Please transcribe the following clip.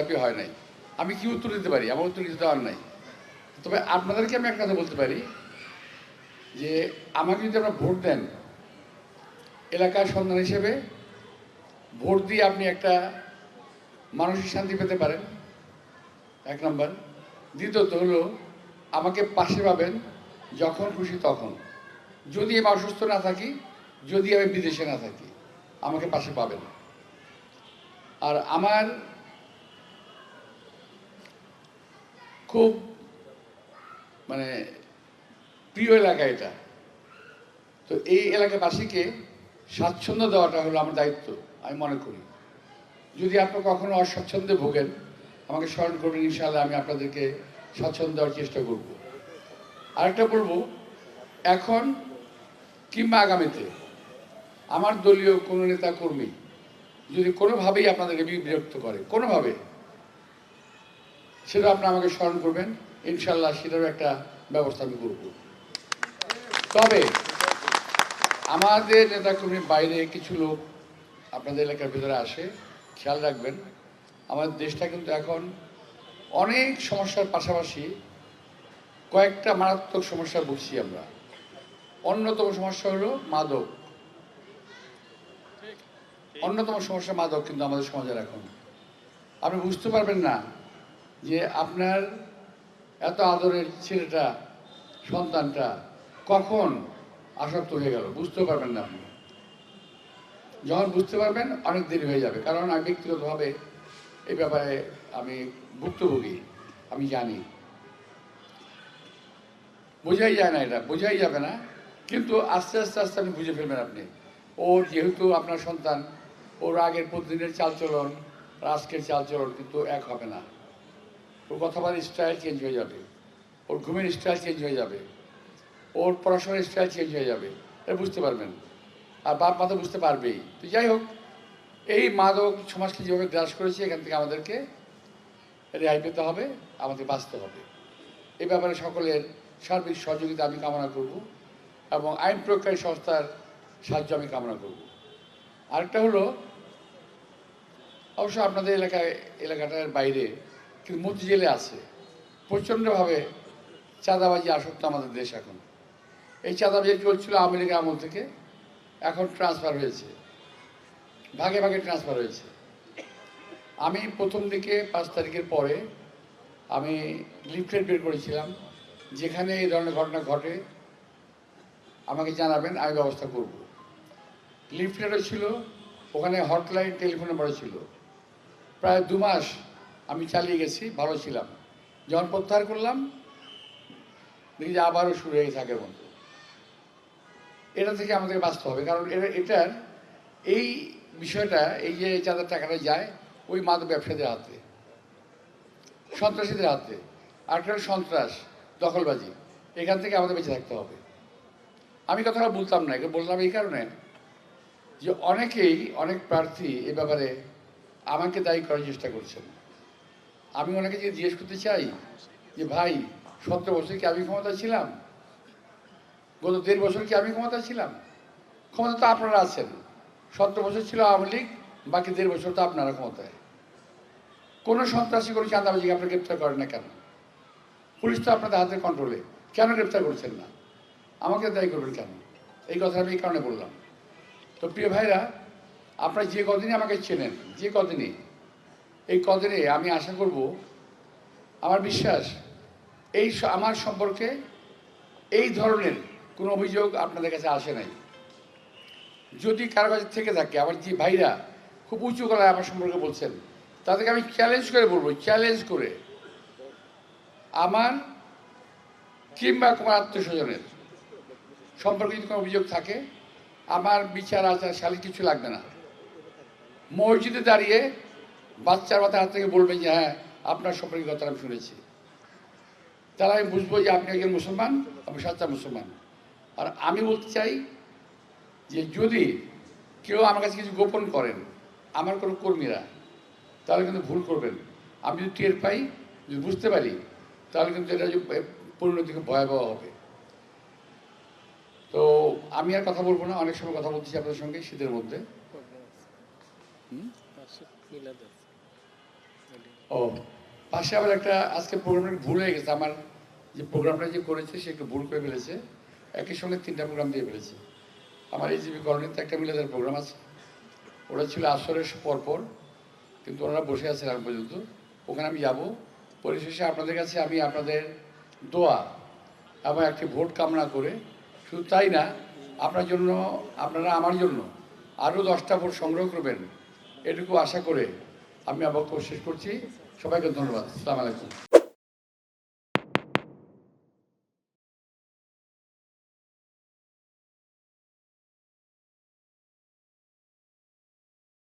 দফাদফি হয় নাই। আমি কি উত্তর দিতে পারি? আমার উত্তর কিছু দেওয়ার নাই। তবে আপনাদেরকে আমি একটা কথা বলতে পারি যে আমাকে যদি আপনারা ভোট দেন, এলাকার সন্তান হিসেবে ভোট দিয়ে আপনি একটা মানসিক শান্তি পেতে পারেন, এক নম্বর। দ্বিতীয়ত হলো আমাকে পাশে পাবেন যখন খুশি তখন। যদি আমি অসুস্থ না থাকি, যদি আমি বিদেশে না থাকি, আমাকে পাশে পাবেন। আর আমার খুব মানে প্রিয় এলাকা এটা। তো এই এলাকাবাসীকে স্বাচ্ছন্দ্য দেওয়াটা হলো আমার দায়িত্ব, আমি মনে করি। যদি আপনি কখনো অস্বাচ্ছন্দ্যে ভোগেন, আমাকে স্মরণ করবেন, ইনশাআল্লাহ আমি আপনাদেরকে স্বাচ্ছন্দ্য দেওয়ার চেষ্টা করব। আরেকটা বলবো, এখন কিংবা আগামীতে আমার দলীয় কোনো নেতা কর্মী যদি কোনোভাবেই আপনাদেরকে বিরক্ত করে, কোনোভাবে, সেটা আপনি আমাকে স্মরণ করবেন, ইনশাআল্লাহ সেটারও একটা ব্যবস্থা আমি করব। তবে আমাদের নেতাকর্মীর বাইরে কিছু লোক আপনাদের এলাকার ভিতরে আসে, খেয়াল রাখবেন। আমাদের দেশটা কিন্তু এখন অনেক সমস্যার পাশাপাশি কয়েকটা মারাত্মক সমস্যা ভুগছি আমরা। অন্যতম সমস্যা হলো মাদক। অন্যতম সমস্যা মাদক কিন্তু আমাদের সমাজের এখন। আপনি বুঝতে পারবেন না যে আপনার এত আদরের ছেলেটা, সন্তানটা কখন আসক্ত হয়ে গেল, বুঝতেও পারবেন না আপনি। যখন বুঝতে পারবেন অনেক দেরি হয়ে যাবে। কারণ আমি ব্যক্তিগতভাবে এই ব্যাপারে আমি ভুক্তভোগী, আমি জানি। বোঝাই যায় না, এটা বোঝাই যাবে না, কিন্তু আস্তে আস্তে আস্তে আপনি বুঝে ফেলবেন। আপনি ওর যেহেতু আপনার সন্তান, ওর আগের প্রতিদিনের চালচলন আর আজকের চালচলন কিন্তু এক হবে না। ওর কথা বলার স্টাইল চেঞ্জ হয়ে যাবে, ওর ঘুমের স্টাইল চেঞ্জ হয়ে যাবে, ওর পড়াশোনার স্টাইল চেঞ্জ হয়ে যাবে, এটা বুঝতে পারবেন। আর বাপ মা তো বুঝতে পারবেই। তো যাই হোক, এই মাদক সমাজকে যেভাবে গ্রাস করেছে, এখান থেকে আমাদেরকে রেহাই পেতে হবে, আমাদের বাঁচতে হবে। এই ব্যাপারে সকলের সার্বিক সহযোগিতা আমি কামনা করব এবং আইন প্রয়োগকারী সংস্থার সাহায্য আমি কামনা করব। আরেকটা হলো, অবশ্য আপনাদের এলাকাটার বাইরে কিন্তু মতি জেলে আছে প্রচণ্ডভাবে চাঁদাবাজি আসক্ত আমাদের দেশ এখন। এই চাঁদাবাজি চলছিল আওয়ামী লীগের আমল থেকে, এখন ট্রান্সফার হয়েছে, ভাগে ভাগে ট্রান্সফার হয়েছে। আমি প্রথম দিকে 5 তারিখের পরে আমি লিফলেট বের করেছিলাম, যেখানে এই ধরনের ঘটনা ঘটে আমাকে জানাবেন, আমি ব্যবস্থা করব। লিফলেটও ছিল, ওখানে হটলাইন টেলিফোন নাম্বারও ছিল। প্রায় 2 মাস আমি চালিয়ে গেছি, ভালো ছিলাম। যখন প্রত্যাহার করলাম দেখি যে আবারও শুরু হয়ে গেছে আগের মতো। এটা থেকে আমাদের বাঁচতে হবে, কারণ এটার এই বিষয়টা, এই যে চাঁদার টাকাটা যায় ওই মাদক ব্যবসায়ীদের হাতে, সন্ত্রাসীদের হাতে। আরেকটা সন্ত্রাস, দখলবাজি, এখান থেকে আমাদের বেঁচে থাকতে হবে। আমি কথাটা বলতাম না, এটা বললাম এই কারণে যে অনেকেই, অনেক প্রার্থী এ ব্যাপারে আমাকে দায়ী করার চেষ্টা করছেন। আমি ওনাকে যে জিজ্ঞেস করতে চাই যে ভাই, 17 বছর কি আমি ক্ষমতা ছিলাম? গত 1.5 বছর কি আমি ক্ষমতা ছিলাম? ক্ষমতা তো আপনারা আছেন। 17 বছর ছিল আওয়ামী লীগ, বাকি 1.5 বছর তো আপনারা ক্ষমতায়। কোনো সন্ত্রাসী, কোনো চাঁদাবাজিকে আপনারা গ্রেপ্তার করেন না কেন? পুলিশ তো আপনাদের হাতের কন্ট্রোলে, কেন গ্রেপ্তার করছেন না? আমাকে দায়ী করবেন কেন? এই কথা আমি এই কারণে বললাম। তো প্রিয় ভাইরা, আপনারা যে কদিনই আমাকে চেনেন, যে কদিনই, এই কদিনে আমি আশা করব, আমার বিশ্বাস এই আমার সম্পর্কে এই ধরনের কোনো অভিযোগ আপনাদের কাছে আসে নাই। যদি কারো কাছে থেকে থাকে, আমার যে ভাইরা খুব উঁচু গলায় আমার সম্পর্কে বলছেন, তাদেরকে আমি চ্যালেঞ্জ করে বলবো, চ্যালেঞ্জ করে, আমার কিংবা কোনো আত্মীয়স্বজনের সম্পর্কে যদি কোনো অভিযোগ থাকে, আমার বিচার আচার শালী কিছু লাগবে না। মসজিদে দাঁড়িয়ে বাচ্চার মাথার হাত থেকে বলবেন যে হ্যাঁ, আপনার সম্পর্কে কথা আমি শুনেছি। তাহলে আমি বুঝবো যে আপনি একজন মুসলমান, আমি সচ্চা মুসলমান। আর আমি বলতে চাই যে যদি কেউ আমার কাছে কিছু গোপন করেন, আমার কোনো কর্মীরা, তাহলে কিন্তু ভুল করবেন। আমি যদি টের পাই, যদি বুঝতে পারি, তাহলে কিন্তু এটা পরিণতি খুব ভয়াবহ হবে। তো আমি আর কথা বলবো না, অনেক সময় কথা বলতেছি আপনাদের সঙ্গে শীতের মধ্যে। ও পাশে আবার একটা আজকে প্রোগ্রামটা ভুল হয়ে গেছে, আমার যে প্রোগ্রামটা যে করেছে সে একটু ভুল করে ফেলেছে, একই সঙ্গে 3টা প্রোগ্রাম দিয়ে ফেলেছে। আমার AGP কলোনিতে একটা মিলাদের প্রোগ্রাম আছে, ওরা ছিল আসরের পরপর, কিন্তু ওনারা বসে আছেন এখন পর্যন্ত। ওখানে আমি যাব, পরিশেষে আপনাদের কাছে আমি আপনাদের দোয়া এবং একটি ভোট কামনা করে, শুধু তাই না, আপনার জন্য, আপনারা আমার জন্য আরও 10টা ভোট সংগ্রহ করবেন, এটুকু আশা করে আমি আমার বক্তব্য শেষ করছি। সবাইকে ধন্যবাদ। আসসালামু আলাইকুম।